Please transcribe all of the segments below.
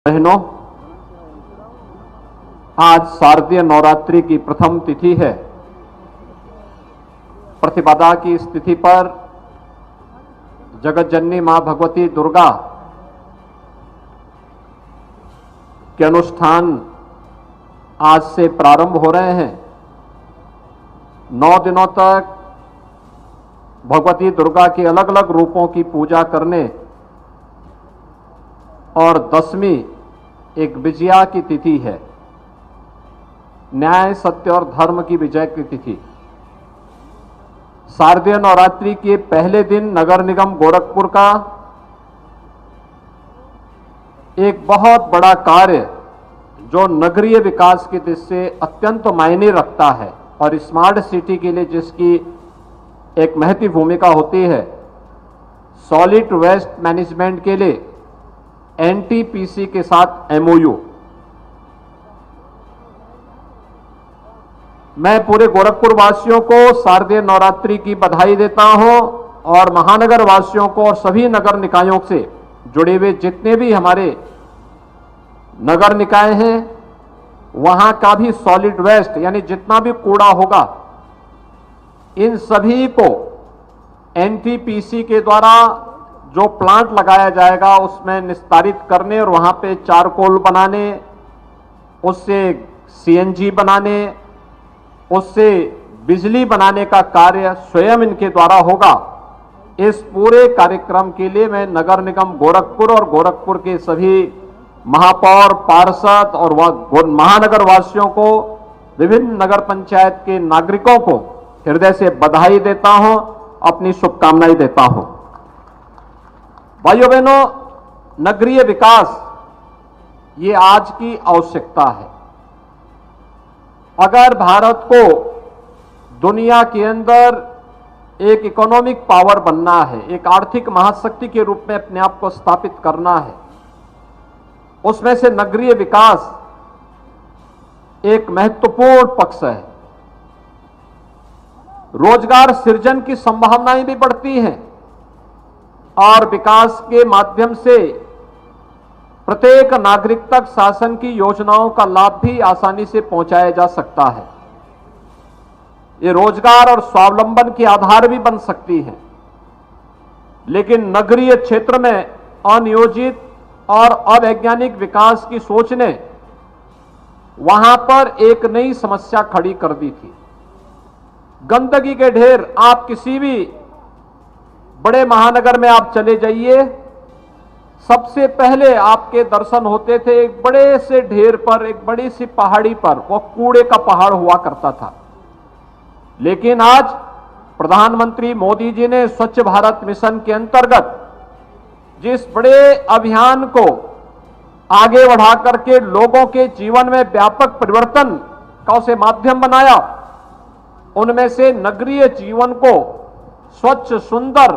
बहनों, आज शारदीय नवरात्रि की प्रथम तिथि है। प्रतिपदा की इस तिथि पर जगत जननी मां भगवती दुर्गा के अनुष्ठान आज से प्रारंभ हो रहे हैं। 9 दिनों तक भगवती दुर्गा के अलग अलग रूपों की पूजा करने और 10वीं एक विजया की तिथि है, न्याय सत्य और धर्म की विजय की तिथि। शारदीय नवरात्रि के पहले दिन नगर निगम गोरखपुर का एक बहुत बड़ा कार्य जो नगरीय विकास की दृष्टि से अत्यंत मायने रखता है और स्मार्ट सिटी के लिए जिसकी एक महत्वपूर्ण भूमिका होती है, सॉलिड वेस्ट मैनेजमेंट के लिए एनटीपीसी के साथ एमओयू। मैं पूरे गोरखपुर वासियों को शारदीय नवरात्रि की बधाई देता हूं और महानगर वासियों को और सभी नगर निकायों से जुड़े हुए जितने भी हमारे नगर निकाय हैं, वहां का भी सॉलिड वेस्ट यानी जितना भी कूड़ा होगा, इन सभी को एनटीपीसी के द्वारा जो प्लांट लगाया जाएगा उसमें निस्तारित करने और वहां पे चारकोल बनाने, उससे सीएनजी बनाने, उससे बिजली बनाने का कार्य स्वयं इनके द्वारा होगा। इस पूरे कार्यक्रम के लिए मैं नगर निगम गोरखपुर और गोरखपुर के सभी महापौर, पार्षद और महानगर वासियों को, विभिन्न नगर पंचायत के नागरिकों को हृदय से बधाई देता हूं, अपनी शुभकामनाएं देता हूं। भाइयों बहनों, नगरीय विकास ये आज की आवश्यकता है। अगर भारत को दुनिया के अंदर एक इकोनॉमिक पावर बनना है, एक आर्थिक महाशक्ति के रूप में अपने आप को स्थापित करना है, उसमें से नगरीय विकास एक महत्वपूर्ण पक्ष है। रोजगार सृजन की संभावनाएं भी बढ़ती हैं और विकास के माध्यम से प्रत्येक नागरिक तक शासन की योजनाओं का लाभ भी आसानी से पहुंचाया जा सकता है। ये रोजगार और स्वावलंबन के आधार भी बन सकती है। लेकिन नगरीय क्षेत्र में अनियोजित और अवैज्ञानिक विकास की सोच ने वहां पर एक नई समस्या खड़ी कर दी थी। गंदगी के ढेर, आप किसी भी बड़े महानगर में आप चले जाइए, सबसे पहले आपके दर्शन होते थे एक बड़े से ढेर पर, एक बड़ी सी पहाड़ी पर, वो कूड़े का पहाड़ हुआ करता था। लेकिन आज प्रधानमंत्री मोदी जी ने स्वच्छ भारत मिशन के अंतर्गत जिस बड़े अभियान को आगे बढ़ा करके लोगों के जीवन में व्यापक परिवर्तन का उसे माध्यम बनाया, उनमें से नगरीय जीवन को स्वच्छ सुंदर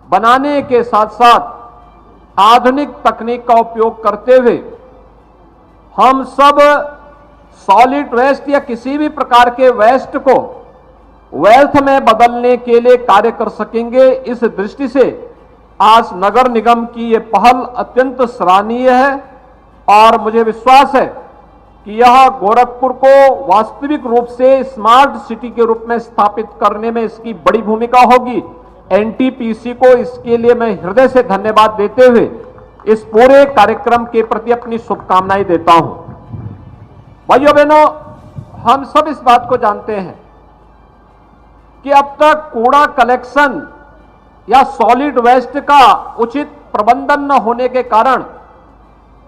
बनाने के साथ साथ आधुनिक तकनीक का उपयोग करते हुए हम सब सॉलिड वेस्ट या किसी भी प्रकार के वेस्ट को वेल्थ में बदलने के लिए कार्य कर सकेंगे। इस दृष्टि से आज नगर निगम की ये पहल अत्यंत सराहनीय है और मुझे विश्वास है कि यह गोरखपुर को वास्तविक रूप से स्मार्ट सिटी के रूप में स्थापित करने में इसकी बड़ी भूमिका होगी। एनटीपीसी को इसके लिए मैं हृदय से धन्यवाद देते हुए इस पूरे कार्यक्रम के प्रति अपनी शुभकामनाएं देता हूं। भाइयों बहनों, हम सब इस बात को जानते हैं कि अब तक कूड़ा कलेक्शन या सॉलिड वेस्ट का उचित प्रबंधन न होने के कारण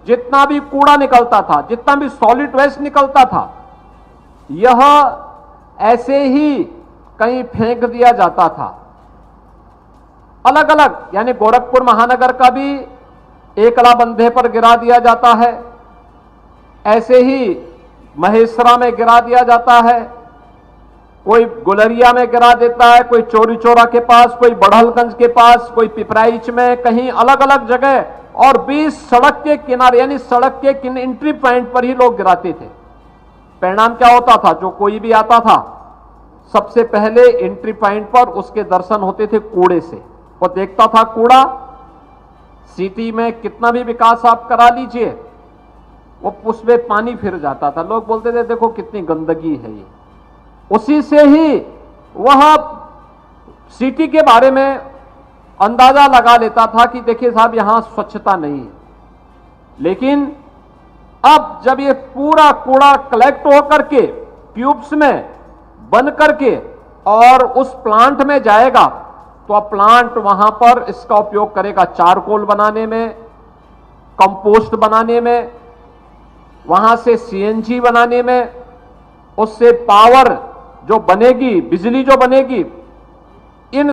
जितना भी कूड़ा निकलता था, जितना भी सॉलिड वेस्ट निकलता था, यह ऐसे ही कहीं फेंक दिया जाता था। अलग अलग, यानी गोरखपुर महानगर का भी एकला बंधे पर गिरा दिया जाता है, ऐसे ही महेसरा में गिरा दिया जाता है, कोई गुलरिया में गिरा देता है, कोई चोरी चौरा के पास, कोई बढ़लगंज के पास, कोई पिपराइच में, कहीं अलग अलग जगह, और 20 सड़क के किनारे यानी सड़क के एंट्री पॉइंट पर ही लोग गिराते थे। परिणाम क्या होता था? जो कोई भी आता था सबसे पहले एंट्री पॉइंट पर उसके दर्शन होते थे कूड़े से। वो देखता था कूड़ा, सिटी में कितना भी विकास आप करा लीजिए, वो उसमें पानी फिर जाता था। लोग बोलते थे देखो कितनी गंदगी है ये। उसी से ही वह सिटी के बारे में अंदाजा लगा लेता था कि देखिए साहब यहां स्वच्छता नहीं है। लेकिन अब जब ये पूरा कूड़ा कलेक्ट होकर के ट्यूब्स में बन करके और उस प्लांट में जाएगा, तो अब प्लांट वहां पर इसका उपयोग करेगा चारकोल बनाने में, कंपोस्ट बनाने में, वहां से सीएनजी बनाने में, उससे पावर जो बनेगी, बिजली जो बनेगी